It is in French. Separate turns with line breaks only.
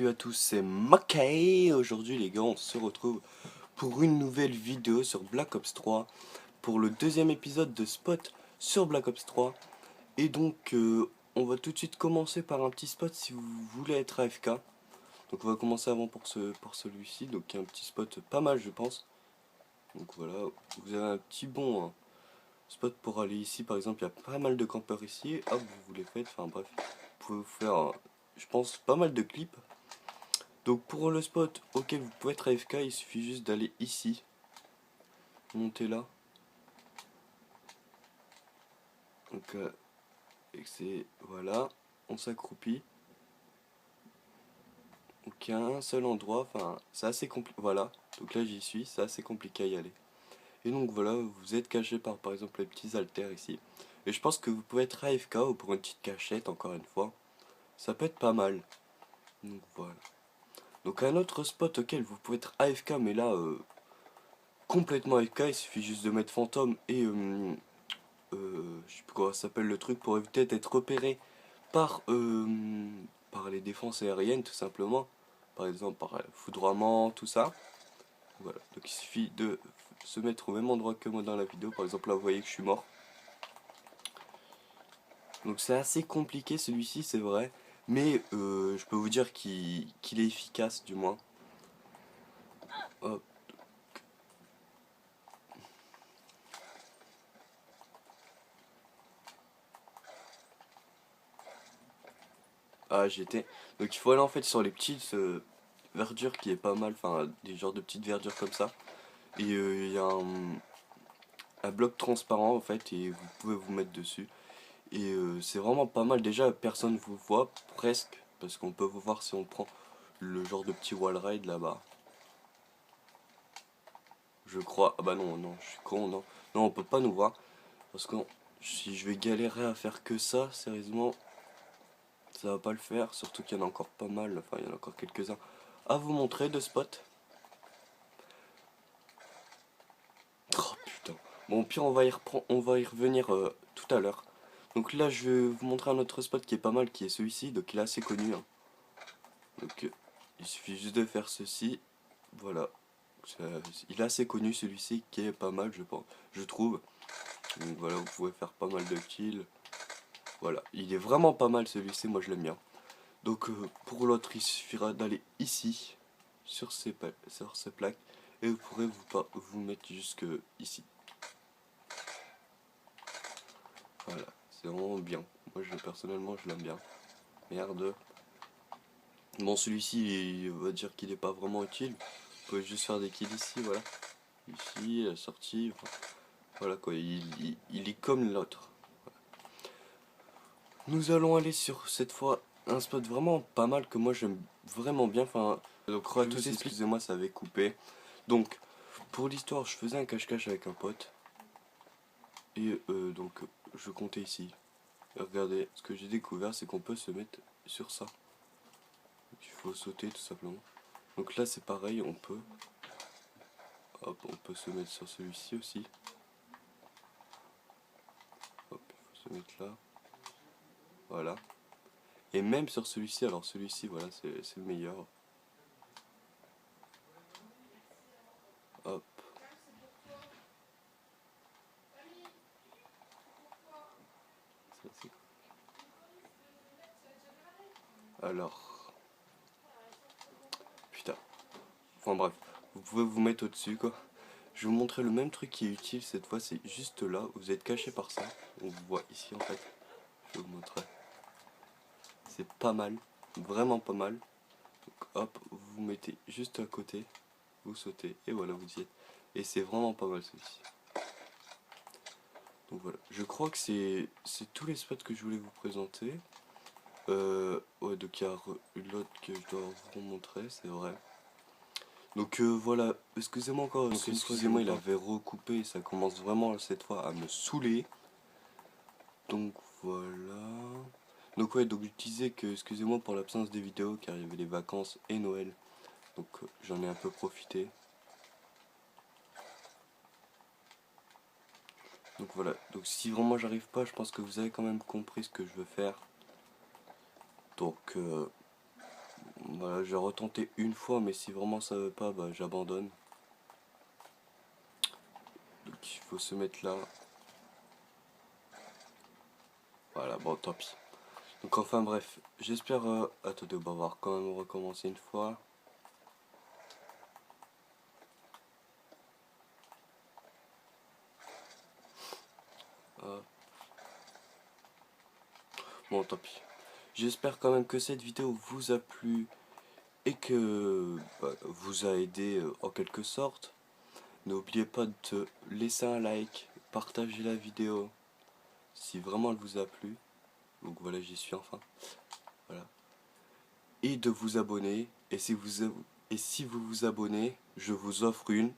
Salut à tous, c'est Mackay. Aujourd'hui les gars, on se retrouve pour une nouvelle vidéo sur Black Ops 3, pour le deuxième épisode de Spot sur Black Ops 3. Et donc on va tout de suite commencer par un petit spot si vous voulez être AFK. Donc on va commencer avant pour celui-ci, donc il y a un petit spot pas mal je pense. Donc voilà, vous avez un petit bon spot pour aller ici par exemple, il y a pas mal de campeurs ici, hop vous les faites, enfin bref, vous pouvez vous faire je pense pas mal de clips. Donc pour le spot auquel vous pouvez être AFK, il suffit juste d'aller ici, monter là. Donc c'est voilà, on s'accroupit. Donc il y a un seul endroit, enfin c'est assez compliqué, voilà. Donc là j'y suis, c'est assez compliqué à y aller. Et donc voilà, vous êtes caché par exemple les petits haltères ici. Et je pense que vous pouvez être AFK ou pour une petite cachette encore une fois. Ça peut être pas mal. Donc voilà. Donc un autre spot auquel vous pouvez être AFK mais là complètement AFK, il suffit juste de mettre fantôme et je sais plus comment ça s'appelle le truc pour éviter d'être repéré par, par les défenses aériennes tout simplement. Par exemple par foudroiement, tout ça. Voilà, donc il suffit de se mettre au même endroit que moi dans la vidéo. Par exemple là vous voyez que je suis mort. Donc c'est assez compliqué celui-ci c'est vrai. Mais je peux vous dire qu'il est efficace du moins. Hop. Ah j'étais. Donc il faut aller en fait sur les petites verdures qui est pas mal. Enfin des genres de petites verdures comme ça. Et il y a un bloc transparent en fait et vous pouvez vous mettre dessus. Et c'est vraiment pas mal. Déjà personne vous voit presque. Parce qu'on peut vous voir si on prend le genre de petit wall ride là-bas. Je crois. Ah bah non, non, je suis con, non. Non, on peut pas nous voir. Parce que si je vais galérer à faire que ça, sérieusement, ça va pas le faire. Surtout qu'il y en a encore pas mal. Enfin, il y en a encore quelques-uns à vous montrer de spots. Oh putain. Bon, au pire, on va y revenir tout à l'heure. Donc là, je vais vous montrer un autre spot qui est pas mal, qui est celui-ci. Donc il est assez connu. Hein. Donc il suffit juste de faire ceci. Voilà. Il est assez connu celui-ci qui est pas mal, je pense. Je trouve. Donc voilà, vous pouvez faire pas mal de kills. Voilà. Il est vraiment pas mal celui-ci, moi je l'aime bien. Donc pour l'autre, il suffira d'aller ici, sur ces plaques. Et vous pourrez vous mettre jusque ici. Voilà, c'est vraiment bien. Moi, personnellement, je l'aime bien. Merde. Bon, celui-ci, on va dire qu'il n'est pas vraiment utile. Vous pouvez juste faire des kills ici, voilà. Ici, la sortie. Voilà quoi, il est comme l'autre. Voilà. Nous allons aller sur, cette fois, un spot vraiment pas mal que moi j'aime vraiment bien. Enfin, donc, à tous, excusez-moi, ça avait coupé. Donc, pour l'histoire, je faisais un cache-cache avec un pote. Et donc, je comptais ici. Et regardez, ce que j'ai découvert, c'est qu'on peut se mettre sur ça. Donc, il faut sauter tout simplement. Donc là, c'est pareil, on peut. Hop, on peut se mettre sur celui-ci aussi. Hop, il faut se mettre là. Voilà. Et même sur celui-ci, alors celui-ci, voilà, c'est le meilleur. Hop. Alors. Putain. Enfin bref, vous pouvez vous mettre au-dessus quoi. Je vais vous montrer le même truc qui est utile cette fois, c'est juste là, vous êtes caché par ça. On vous voit ici en fait. Je vais vous montrer. C'est pas mal, vraiment pas mal. Donc hop, vous vous mettez juste à côté, vous sautez et voilà vous y êtes. Et c'est vraiment pas mal celui-ci. Donc voilà, je crois que c'est tous les spots que je voulais vous présenter. Ouais, donc il y a l'autre que je dois vous montrer, c'est vrai. Donc voilà, excusez-moi encore, excusez-moi, il avait recoupé et ça commence vraiment cette fois à me saouler. Donc voilà. Donc ouais, donc je disais que excusez-moi pour l'absence des vidéos car il y avait les vacances et Noël. Donc j'en ai un peu profité. Donc voilà, donc si vraiment j'arrive pas, je pense que vous avez quand même compris ce que je veux faire. Donc Voilà, j'ai retenté une fois, mais si vraiment ça veut pas, bah j'abandonne. Donc il faut se mettre là. Voilà, bon, tant pis. Donc enfin bref, j'espère... attendez, on va voir quand même recommencer une fois. Hop. Bon, tant pis. J'espère quand même que cette vidéo vous a plu et que vous a aidé en quelque sorte. N'oubliez pas de laisser un like, partager la vidéo si vraiment elle vous a plu. Donc voilà, j'y suis enfin. Voilà. Et de vous abonner. Et si vous vous abonnez, je vous offre une